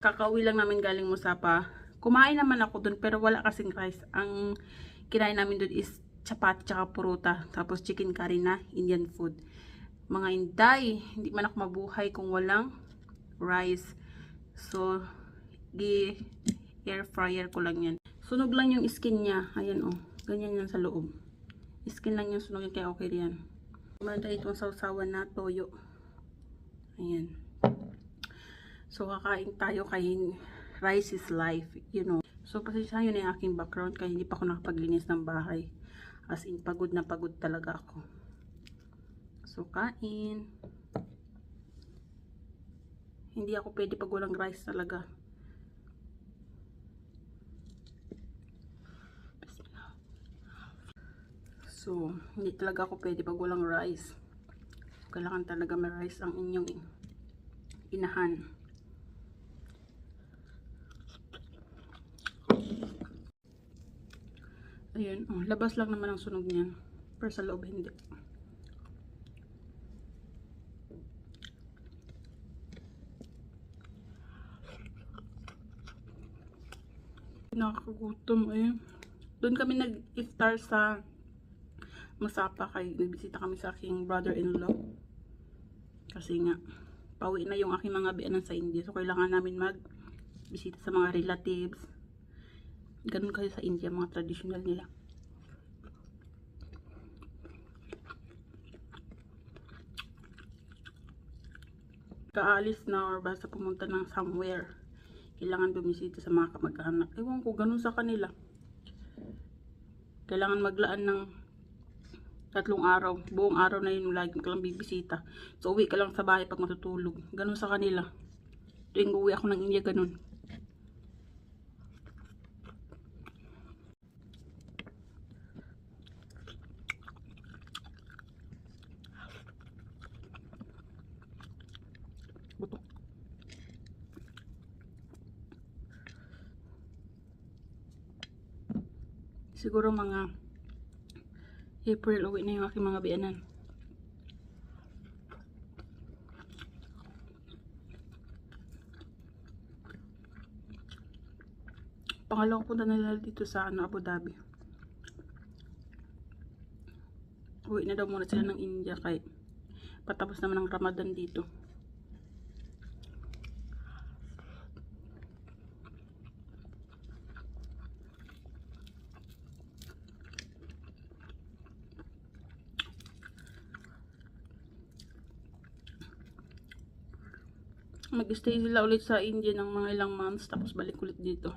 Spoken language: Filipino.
kakauwi lang namin galing Musapa. Kumain naman ako dun pero wala kasing rice. Ang kinain namin dun is chapati tsaka puruta. Tapos chicken curry na Indian food. Mga Inday, hindi man ako mabuhay kung walang rice. So, air fryer ko lang yan. Sunog lang yung skin niya. Ayan oh. Ganyan yan sa loob. Skin lang yung sunog yan kaya okay yan. Meron tayo itong sausawan na toyo. Ayan. So, kakain tayo kay rice is life, you know. So, pasensya yun yung aking background kaya hindi pa ako nakapaglinis ng bahay. As in, pagod na pagod talaga ako. So, kain. Hindi ako pwede pag walang rice talaga. So, hindi talaga ako pwede pag walang rice. Kailangan talaga may rice ang inyong inahan. Ayun, oh, labas lang naman ang sunog niyan. Pero sa loob hindi. Nakakagutom, ayun. Doon kami nag-iftar sa Musapa kay nagbisita kami sa aking brother-in-law. Kasi nga, pauwi na yung aking mga biyanan sa India. So, kailangan namin mag-bisita sa mga relatives. Ganun kasi sa India, mga traditional nila. Kaalis na or basta pumunta ng somewhere, kailangan bumisita sa mga kamag-anak. Ewan ko, ganun sa kanila. Kailangan maglaan ng 3 araw. Buong araw na yun, lagi ka lang bibisita. So, uwi ka lang sa bahay pag matutulog. Ganun sa kanila. Tuwing uwi ako ng India, ganun. Buto. Siguro mga April uwi na yung aking mga biyanan. Pangalawang punta nila dito sa Abu Dhabi. Uwi na daw muna sila ng India kay patapos naman ng Ramadan dito. Mag-stay sila ulit sa India ng mga ilang months tapos balik ulit dito.